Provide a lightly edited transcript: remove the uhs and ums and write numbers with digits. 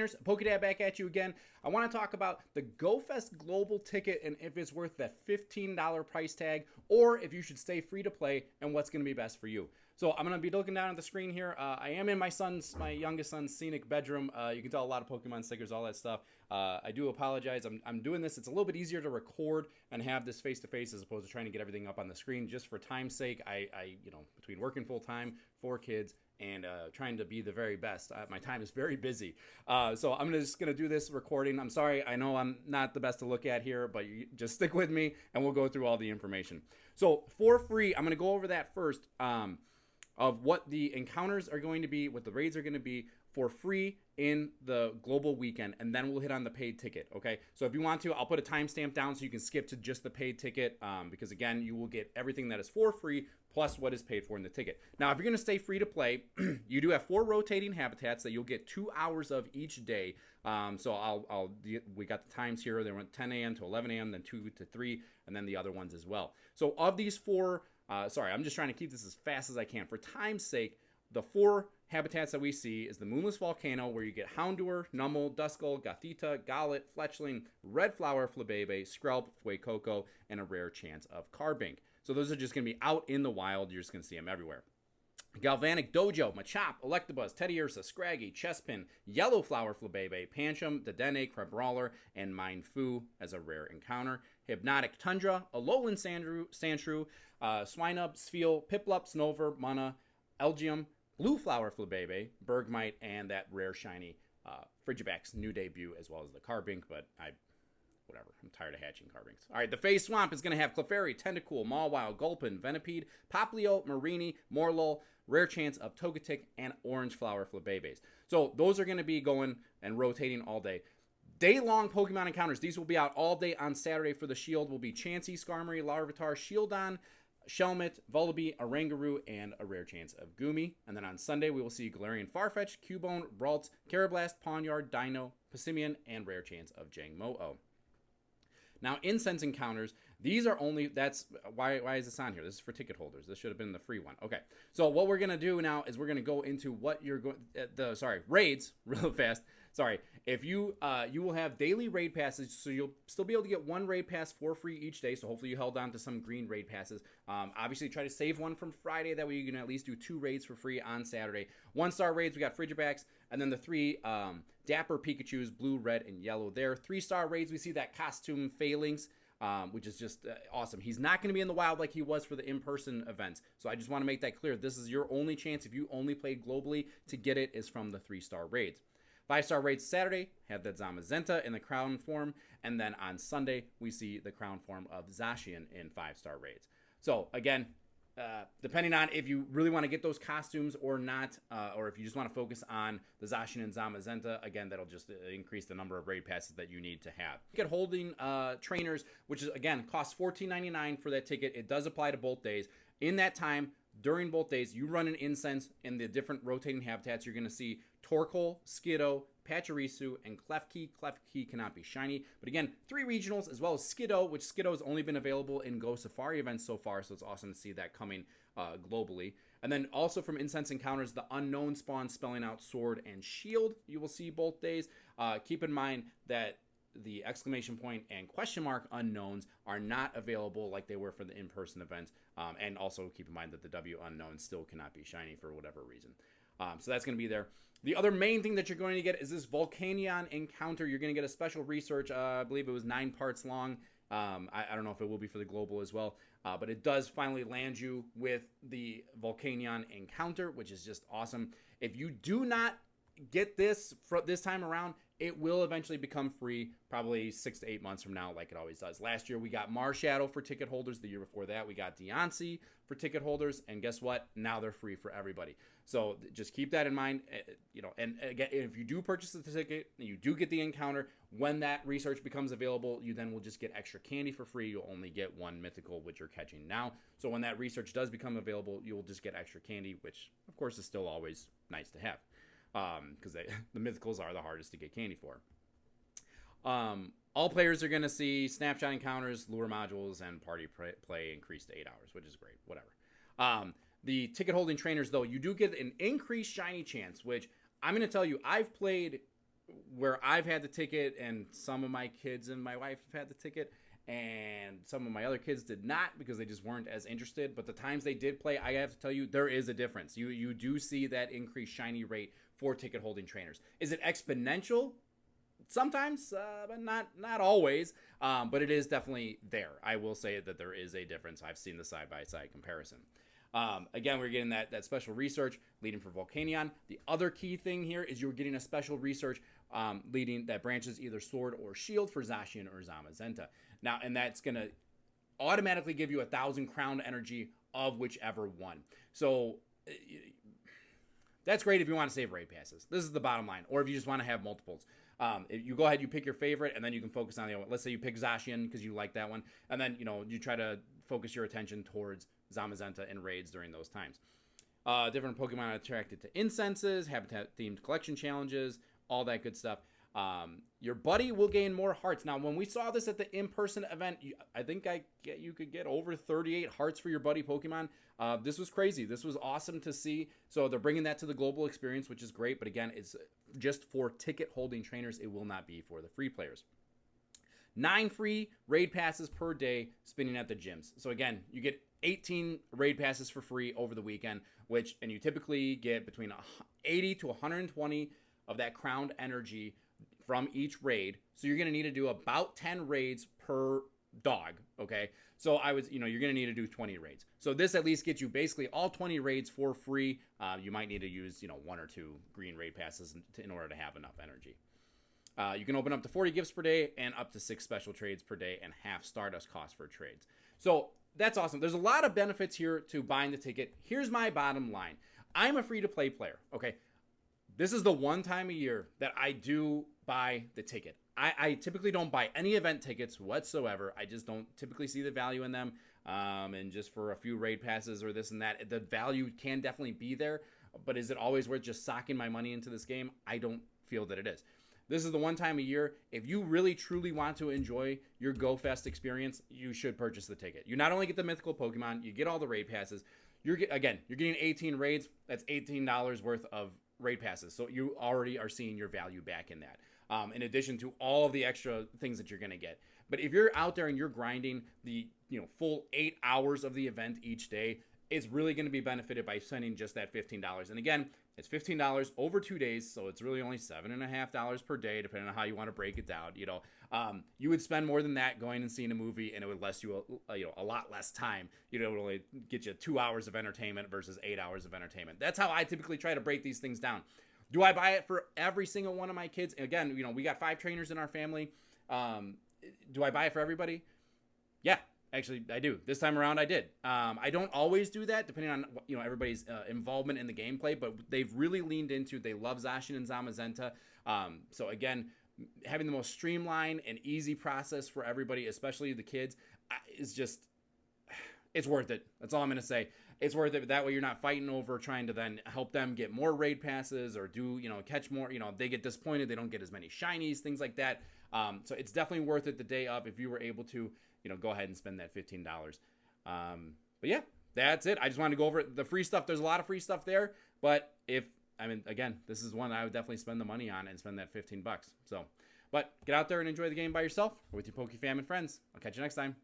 Trainers, PokeDad back at you again. I want to talk about the GO Fest Global ticket and if it's worth that $15 price tag or if you should stay free to play and what's going to be best for you. So I'm going to be looking down at the screen here. I am in my youngest son's scenic bedroom. You can tell a lot of Pokemon stickers, all that stuff. I do apologize. I'm doing this. It's a little bit easier to record and have this face-to-face as opposed to trying to get everything up on the screen. Just for time's sake, I between working full-time, 4 kids, and trying to be the very best. My time is very busy. So I'm just going to do this recording. I'm sorry. I know I'm not the best to look at here, but you just stick with me and we'll go through all the information. So for free, I'm going to go over that first of what the encounters are going to be, what the raids are going to be for free in the global weekend, and then we'll hit on the paid ticket, okay? So if you want to, I'll put a timestamp down so you can skip to just the paid ticket because, again, you will get everything that is for free plus what is paid for in the ticket. Now, if you're going to stay free to play, you do have 4 rotating habitats that you'll get 2 hours of each day. So we got the times here. They went 10 a.m. to 11 a.m., then 2 to 3, and then the other ones as well. So of these 4, sorry, I'm just trying to keep this as fast as I can. For time's sake, the 4 habitats that we see is the Moonless Volcano, where you get Houndour, Numel, Duskull, Gothita, Golett, Fletchling, Red Flower, Flabebe, Skrelp, Fuecoco, and a rare chance of Carbink. So those are just going to be out in the wild. You're just going to see them everywhere. Galvanic Dojo, Machop, Electabuzz, Teddiursa, Scraggy, Chespin, Yellow Flower Flabebe, Pancham, Dedenne, Crabrawler, and Mindfu as a rare encounter. Hypnotic Tundra, Alolan Sandshrew, Swinub, Spheal, Piplup, Snover, Mana, Elgium, Blue Flower Flabebe, Bergmite, and that rare shiny Frigibax new debut, as well as the Carbink, but whatever. I'm tired of hatching Carbinks. All right, the Phase Swamp is going to have Clefairy, Tentacool, Mawile, Gulpin, Venipede, Poplio, Marini, Morlul, rare chance of Togetic, and Orange Flower Flabebes. So those are going to be going and rotating all day. Day-long Pokemon encounters. These will be out all day on Saturday for the Shield. Will be Chansey, Skarmory, Larvitar, Shieldon, Shelmet, Vullaby, Oranguru, and a rare chance of Goomy. And then on Sunday, we will see Galarian Farfetch, Cubone, Ralts, Carablast, Pawniard, Dino, Passimian, and rare chance of Jangmo-O. Now, incense encounters, these are only, that's, why is this on here? This is for ticket holders. This should have been the free one. Okay, so what we're going to do now is we're going to go into what you're going, raids, real fast. Sorry, if you will have daily raid passes, so you'll still be able to get 1 raid pass for free each day, so hopefully you held on to some green raid passes. Obviously, try to save one from Friday, that way you can at least do 2 raids for free on Saturday. 1-star raids, we got Frigibax, and then the 3 Dapper Pikachus, blue, red, and yellow there. 3-star raids, we see that costume Phalanx, which is just awesome. He's not going to be in the wild like he was for the in-person events, so I just want to make that clear. This is your only chance, if you only played globally, to get it is from the 3-star raids. 5-star raids Saturday have that Zamazenta in the crown form, and then on Sunday we see the crown form of Zacian in 5-star raids. So again, depending on if you really want to get those costumes or not, or if you just want to focus on the Zacian and Zamazenta, again, that'll just increase the number of raid passes that you need to have. Ticket holding trainers, which is, again, costs $14.99 for that ticket. It does apply to both days. In that time, during both days, you run an incense in the different rotating habitats. You're going to see Torkoal, Skiddo, Pachirisu, and Klefki. Klefki cannot be shiny. But again, 3 regionals as well as Skiddo, which Skiddo has only been available in Go Safari events so far, so it's awesome to see that coming globally. And then also from Incense Encounters, the Unknown spawn spelling out Sword and Shield. You will see both days. Keep in mind that the exclamation point and question mark unknowns are not available like they were for the in-person events. And also keep in mind that the W unknown still cannot be shiny for whatever reason. So that's going to be there. The other main thing that you're going to get is this Volcanion encounter. You're going to get a special research. I believe it was 9 parts long. I don't know if it will be for the global as well. But it does finally land you with the Volcanion encounter, which is just awesome. If you do not get this this time around, it will eventually become free, probably 6 to 8 months from now, like it always does. Last year, we got Marshadow for ticket holders. The year before that, we got Deontay for ticket holders. And guess what? Now they're free for everybody. So just keep that in mind. And again, if you do purchase the ticket, and you do get the encounter, when that research becomes available, you then will just get extra candy for free. You'll only get 1 mythical, which you're catching now. So when that research does become available, you will just get extra candy, which, of course, is still always nice to have. Because the mythicals are the hardest to get candy for. All players are going to see snapshot encounters, lure modules, and party play increased to 8 hours, which is great. Whatever. The ticket holding trainers, though, you do get an increased shiny chance, which I'm going to tell you, I've played where I've had the ticket and some of my kids and my wife have had the ticket and some of my other kids did not because they just weren't as interested. But the times they did play, I have to tell you, there is a difference. You do see that increased shiny rate for ticket holding trainers. Is it exponential? Sometimes, but not always. But it is definitely there. I will say that there is a difference. I've seen the side-by-side comparison. Again, we're getting that special research leading for Volcanion. The other key thing here is you're getting a special research leading that branches either Sword or Shield for Zacian or Zamazenta. Now, and that's going to automatically give you 1,000 crown energy of whichever one. So that's great if you want to save raid passes. This is the bottom line. Or if you just want to have multiples. You go ahead, you pick your favorite, and then you can focus on the other one. Let's say you pick Zacian because you like that one. And then, you try to focus your attention towards Zamazenta and raids during those times. Different Pokemon attracted to incenses, habitat-themed collection challenges, all that good stuff. Your buddy will gain more hearts. Now, when we saw this at the in-person event, I think you could get over 38 hearts for your buddy Pokemon. This was crazy. This was awesome to see. So they're bringing that to the global experience, which is great. But again, it's just for ticket-holding trainers. It will not be for the free players. 9 free raid passes per day spinning at the gyms. So again, you get 18 raid passes for free over the weekend, and you typically get between 80 to 120 of that crowned energy from each raid. So you're going to need to do about 10 raids per dog, okay? So you're going to need to do 20 raids. So this at least gets you basically all 20 raids for free. You might need to use, 1 or 2 green raid passes in order to have enough energy. You can open up to 40 gifts per day and up to 6 special trades per day and half Stardust cost for trades. So that's awesome. There's a lot of benefits here to buying the ticket. Here's my bottom line. I'm a free-to-play player, okay? This is the one time a year that I do buy the ticket. I typically don't buy any event tickets whatsoever. I just don't typically see the value in them. And just for a few raid passes or this and that, the value can definitely be there. But is it always worth just socking my money into this game? I don't feel that it is. This is the one time a year. If you really truly want to enjoy your Go Fest experience, you should purchase the ticket. You not only get the mythical Pokemon, you get all the raid passes. You're getting 18 raids. That's $18 worth of raid passes. So you already are seeing your value back in that. In addition to all of the extra things that you're going to get. But if you're out there and you're grinding the full 8 hours of the event each day, it's really going to be benefited by spending just that $15. And again, it's $15 over 2 days, so it's really only $7.50 per day, depending on how you want to break it down. You would spend more than that going and seeing a movie, and it would last you a lot less time. It would only get you 2 hours of entertainment versus 8 hours of entertainment. That's how I typically try to break these things down. Do I buy it for every single one of my kids? Again, we got 5 trainers in our family. Do I buy it for everybody? Yeah. Actually, I do. This time around, I did. I don't always do that, depending on everybody's involvement in the gameplay. But they've really leaned into. They love Zacian and Zamazenta. So again, having the most streamlined and easy process for everybody, especially the kids, is just it's worth it. That's all I'm gonna say. It's worth it. That way, you're not fighting over trying to then help them get more raid passes or catch more. They get disappointed. They don't get as many shinies, things like that. So it's definitely worth it the day of if you were able to. Go ahead and spend that $15. But yeah, that's it. I just wanted to go over the free stuff. There's a lot of free stuff there, but again, this is one I would definitely spend the money on and spend that $15. So, but get out there and enjoy the game by yourself or with your Poke fam and friends. I'll catch you next time.